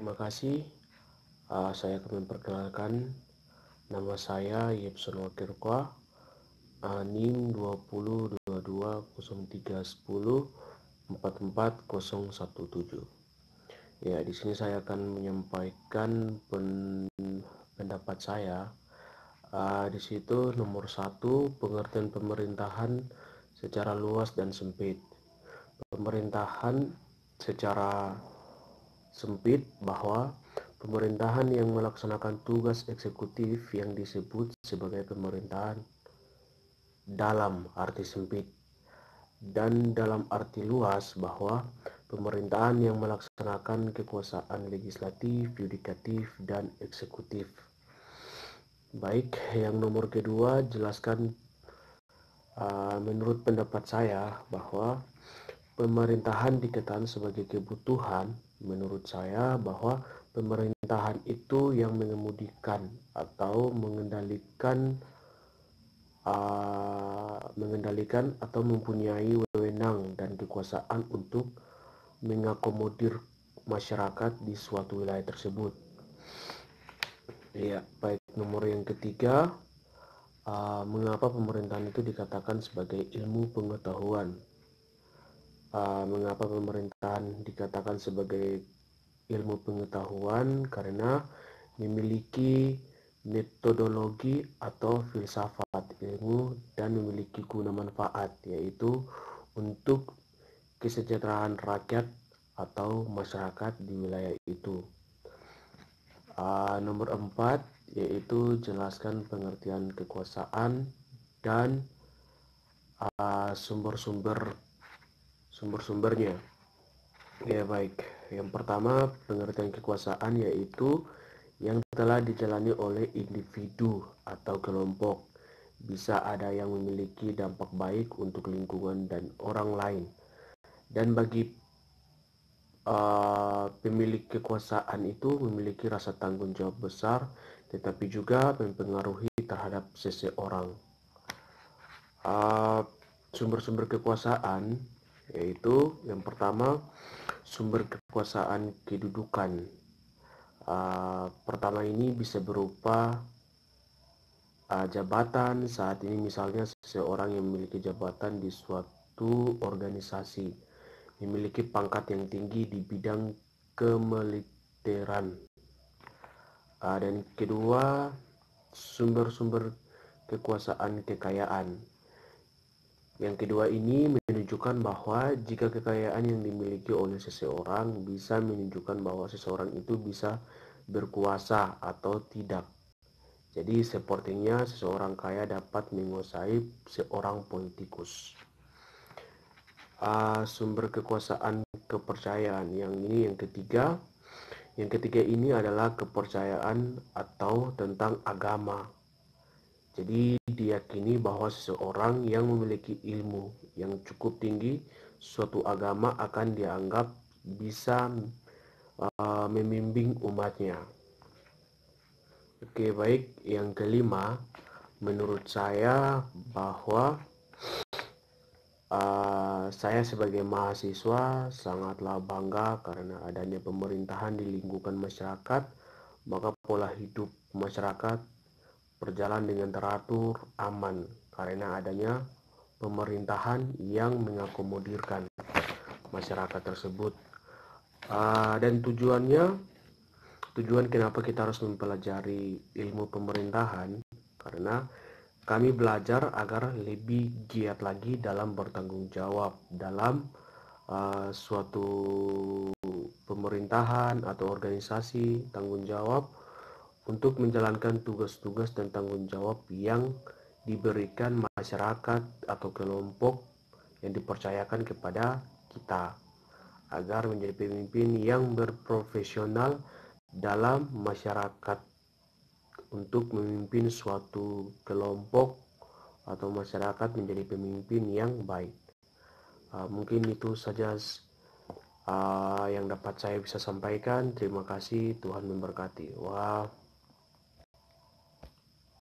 Terima kasih. Saya akan memperkenalkan nama saya Yepson Wakirkwa, NIM 202203104417. Ya, di sini saya akan menyampaikan pendapat saya. Di situ nomor 1, pengertian pemerintahan secara luas dan sempit. Pemerintahan secara sempit bahwa pemerintahan yang melaksanakan tugas eksekutif yang disebut sebagai pemerintahan dalam arti sempit, dan dalam arti luas bahwa pemerintahan yang melaksanakan kekuasaan legislatif, yudikatif, dan eksekutif. Baik, yang nomor kedua, jelaskan menurut pendapat saya bahwa pemerintahan dikatakan sebagai kebutuhan. Menurut saya bahwa pemerintahan itu yang mengemudikan atau mengendalikan atau mempunyai wewenang dan kekuasaan untuk mengakomodir masyarakat di suatu wilayah tersebut. Ya, baik. Nomor yang ketiga, mengapa pemerintahan itu dikatakan sebagai ilmu pengetahuan? Mengapa pemerintahan dikatakan sebagai ilmu pengetahuan? Karena memiliki metodologi atau filsafat ilmu dan memiliki guna manfaat, yaitu untuk kesejahteraan rakyat atau masyarakat di wilayah itu. Nomor 4, yaitu jelaskan pengertian kekuasaan dan sumber-sumbernya. Ya, baik. Yang pertama, pengertian kekuasaan yaitu yang telah dijalani oleh individu atau kelompok. Bisa ada yang memiliki dampak baik untuk lingkungan dan orang lain. Dan bagi pemilik kekuasaan itu memiliki rasa tanggung jawab besar, tetapi juga mempengaruhi terhadap seseorang. Sumber-sumber kekuasaan yaitu yang pertama, sumber kekuasaan kedudukan. Pertama ini bisa berupa jabatan. Saat ini misalnya seseorang yang memiliki jabatan di suatu organisasi, memiliki pangkat yang tinggi di bidang kemiliteran. Dan kedua, sumber-sumber kekuasaan kekayaan. Yang kedua ini menunjukkan bahwa jika kekayaan yang dimiliki oleh seseorang bisa menunjukkan bahwa seseorang itu bisa berkuasa atau tidak. Jadi sepertinya seseorang kaya dapat menguasai seorang politikus. Sumber kekuasaan kepercayaan. Yang ini yang ketiga. Yang ketiga ini adalah kepercayaan atau tentang agama. Jadi diyakini bahwa seseorang yang memiliki ilmu yang cukup tinggi suatu agama akan dianggap bisa membimbing umatnya. Oke, baik. Yang kelima, menurut saya bahwa saya sebagai mahasiswa sangatlah bangga karena adanya pemerintahan di lingkungan masyarakat, maka pola hidup masyarakat berjalan dengan teratur, aman, karena adanya pemerintahan yang mengakomodirkan masyarakat tersebut. Dan tujuan kenapa kita harus mempelajari ilmu pemerintahan, karena kami belajar agar lebih giat lagi dalam bertanggung jawab dalam suatu pemerintahan atau organisasi, tanggung jawab untuk menjalankan tugas-tugas dan tanggung jawab yang diberikan masyarakat atau kelompok yang dipercayakan kepada kita, agar menjadi pemimpin yang berprofesional dalam masyarakat untuk memimpin suatu kelompok atau masyarakat menjadi pemimpin yang baik. Mungkin itu saja yang dapat saya bisa sampaikan. Terima kasih, Tuhan memberkati. Wah.